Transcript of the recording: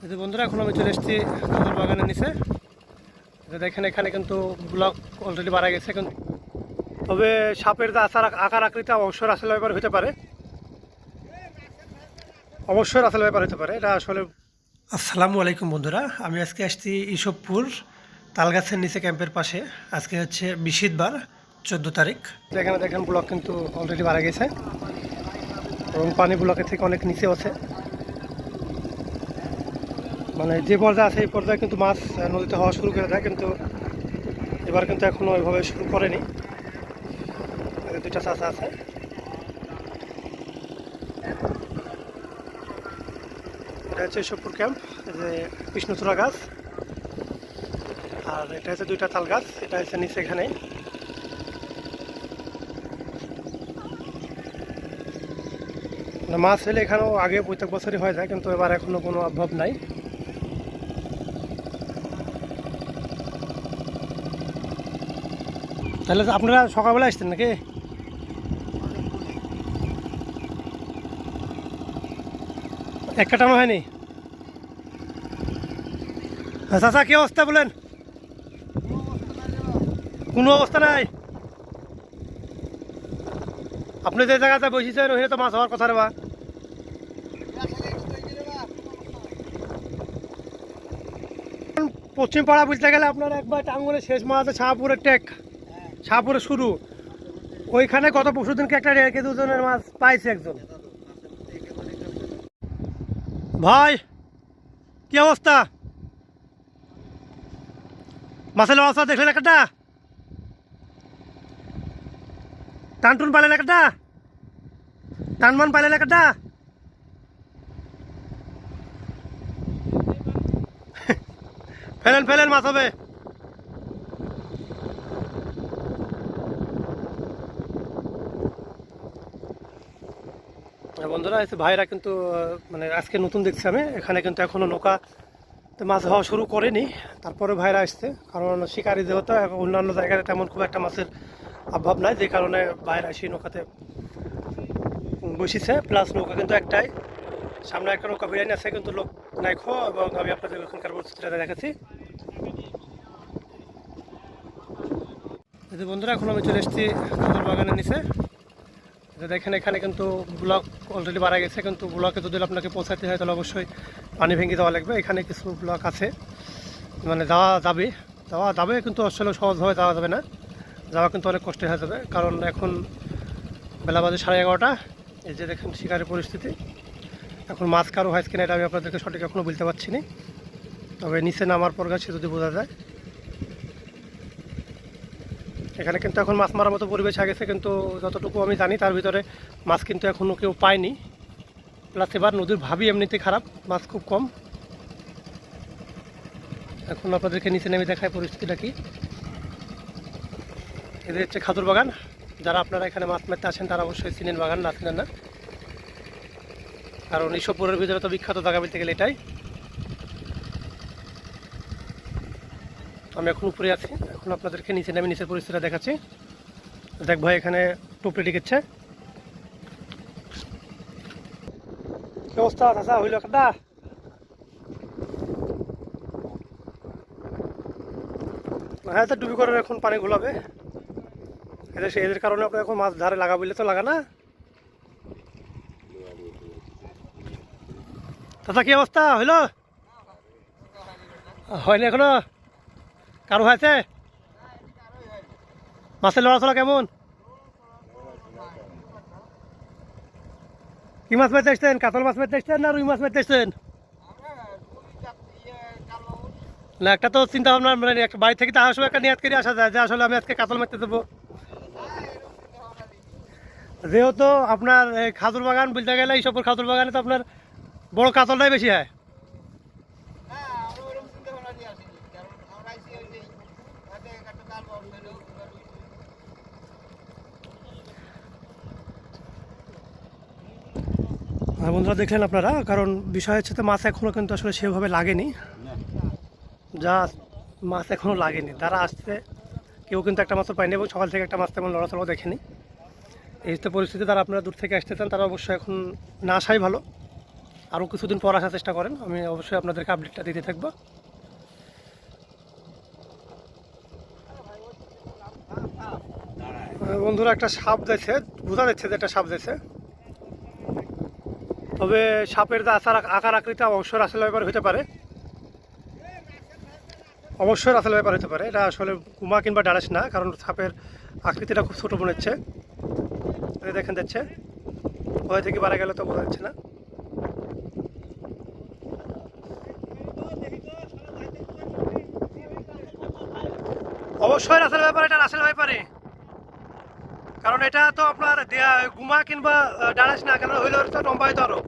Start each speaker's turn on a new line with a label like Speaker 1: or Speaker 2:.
Speaker 1: এই যে বন্ধুরা, এখন আমি চলে এসেছি কাঁঠাল বাগানের নিচে। দেখেন এখানে কিন্তু ব্লক অলরেডি বাড়া গেছে, কিন্তু তবে সাপের যে আকার আকৃতি অবশ্যই আসলে ব্যাপার হতে পারে, অবশ্যই আসলে ব্যাপার হতে পারে এটা আসলে। আসসালামু আলাইকুম বন্ধুরা, আমি আজকে আসছি ইসবপুর তালগাছের নিচে ক্যাম্পের পাশে। আজকে হচ্ছে বৃহস্পতিবার 14 তারিখ। এখানে দেখেন ব্লক কিন্তু অলরেডি বাড়া গেছে এবং পানি ব্লকের থেকে অনেক নিচে আছে। মানে যে পর্যায়ে আছে এই পর্যায়ে কিন্তু মাছ নদীতে হওয়া শুরু করে দেয়, কিন্তু এবার কিন্তু এখনো ওইভাবে শুরু করেনি। দুইটা চাষা আছে। এটা হচ্ছে ইসবপুর ক্যাম্প, যে কৃষ্ণচূড়া গাছ, আর এটা হচ্ছে দুইটা তাল গাছ। এটা হচ্ছে নিচে এখানে। মাছ হলে এখানেও আগে প্রত্যেক বছরই হয়ে যায়, কিন্তু এবার এখনো কোনো অভাব নাই। তাহলে আপনারা সকালবেলা আসতেন নাকি? এক কাটানো হয়নি? চাচা কি অবস্থা বলেন? কোনো অবস্থা নাই। আপনি যে জায়গাতে বসেছেন ওখানে তো মাছ হওয়ার কথা রে বা। পশ্চিম পাড়া বলতে গেলে আপনার একবার টাঙ্গলে শেষ মাছ আছে শাহপুরের টেক, শাহপুরে শুরু। ওইখানে গত পরশু দিনকে একটা 1.5 কেজি ওজনের মাছ পাইছে একজন। ভাই কি অবস্থা? মাছের অবস্থা দেখলেন একটা? টানটুন পাইলেন একটা? টানমান পাইলেন একটা? ফেলেন ফেলেন, মাছ হবে। বন্ধুরা এসে ভাইরা কিন্তু মানে আজকে নতুন দেখছি আমি, এখানে কিন্তু এখনো নৌকা মাছ হওয়া শুরু করেনি। তারপরে ভাইরা আসছে, কারণ শিকারি যেহেতু অন্যান্য জায়গায় তেমন খুব একটা মাছের অভাব নাই, যে কারণে ভাইরা সেই নৌকাতে বসেছে। প্লাস নৌকা কিন্তু একটাই, সামনে একটা নৌকা বিরিয়ানি আছে, কিন্তু লোক নাই খো। এবং আমি আপনাদের ওখানকার পরিস্থিতিটা দেখাচ্ছি। এই যে বন্ধুরা, এখন আমি চলে এসেছি কাঁঠাল বাগানের নিচে। দেখেন এখানে কিন্তু ব্লক অলরেডি বাড়া গেছে, কিন্তু ব্লকে যদি আপনাকে পৌঁছাতে হয় তাহলে অবশ্যই পানি ভেঙে যাওয়া লাগবে। এখানে কিছু ব্লক আছে, মানে যাওয়া যাবে কিন্তু আসলে সহজভাবে যাওয়া যাবে না। যাওয়া কিন্তু অনেক কষ্ট হয়ে যাবে, কারণ এখন বেলা বাজে 11:30। এই যে দেখেন শিকারের পরিস্থিতি। এখন মাছ কারো হয় কিনা এটা আমি আপনাদেরকে সঠিক এখনও বলতে পারছি না, তবে নিচে নামার পর গাছে যদি বোঝা যায়। এখানে কিন্তু এখন মাছ মারার মতো পরিবেশ হয়ে গেছে, কিন্তু যতটুকু আমি জানি তার ভিতরে মাছ কিন্তু এখনও কেউ পায়নি। প্লাস এবার নদীর ভাবই এমনিতে খারাপ, মাছ খুব কম। এখন আপনাদেরকে নিচে নেমে দেখায় পরিস্থিতিটা কি। এদের হচ্ছে খাদুর বাগান। যারা আপনারা এখানে মাছ মারতে আসেন তারা অবশ্যই চিনেন বাগান, না চিনেন না, কারণ ইসবপুরের ভিতরে তো বিখ্যাত জায়গা বলতে গেলে এটাই। আমি এখন উপরে আছি, এখন আপনাদেরকে নিচে নেমে নিচের পরিস্থিতিটা দেখাচ্ছি। দেখ ভাই, এখানে টুপড়ে টিকেছে। কি অবস্থা চাচা, হইল একটা? হ্যাঁ, তো ডুবি করে এখন পানি ঘোলাবে। এদের কারণে আপনার এখন মাছ ধারে লাগা বললে তো লাগা না। চাচা কি অবস্থা, হইল? হয়নি এখনো? কারো হয়েছে? মাছের লড়াচড়া কেমন? কি মাছ মারতে এসছেন? কাতল মাছ মারতে এসছেন না রুই মাছ মারতে এসছেন? না, একটা তো চিন্তা ভাবনা, মানে একটা বাড়ি থেকে তো আসার সময় একটা নিয়াত করে আসা যায় যে আসলে আমি আজকে কাতল মারতে দেবো। যেহেতু আপনার খাজুর বাগান বলতে গেলে এইসব খাজুর বাগানে তো আপনার বড় কাতলটাই বেশি হয়। বন্ধুরা দেখলেন আপনারা, কারণ বিষয় হচ্ছে তো মাছ এখনও কিন্তু আসলে সেভাবে লাগেনি। যা মাছ এখনও লাগেনি, তারা আসছে কেউ কিন্তু একটা মাছও পায়নি, এবং সকাল থেকে একটা মাছ তেমন লড়াচড়াও দেখেনি। এই তো পরিস্থিতি, তারা আপনারা দূর থেকে আসতে চান তারা অবশ্যই এখন না আসাই ভালো। আরও কিছুদিন পর আসার চেষ্টা করেন, আমি অবশ্যই আপনাদেরকে আপডেটটা দিতে থাকবো। বন্ধুরা একটা সাপ যাচ্ছে, বোঝা যাচ্ছে যে একটা সাপ যাচ্ছে, তবে সাপের যে আকার আকৃতি অবশ্যই রাসেল ভাইপার হতে পারে, অবশ্যই রাসেল ভাইপার হতে পারে। এটা আসলে পুমা কিংবা ডারাস না, কারণ সাপের আকৃতিটা খুব ছোটো মনে হচ্ছে। দেখেন যাচ্ছে, কোথায় থেকে বাড়া গেলে তো বোঝা যাচ্ছে না। অবশ্যই রাসেল ভাইপার, এটা রাসেল ভাইপারে, কারণ এটা তো আপনার গুমা কিংবা ডারাস না, কেন হইলে তো লম্বা হইতে আরো।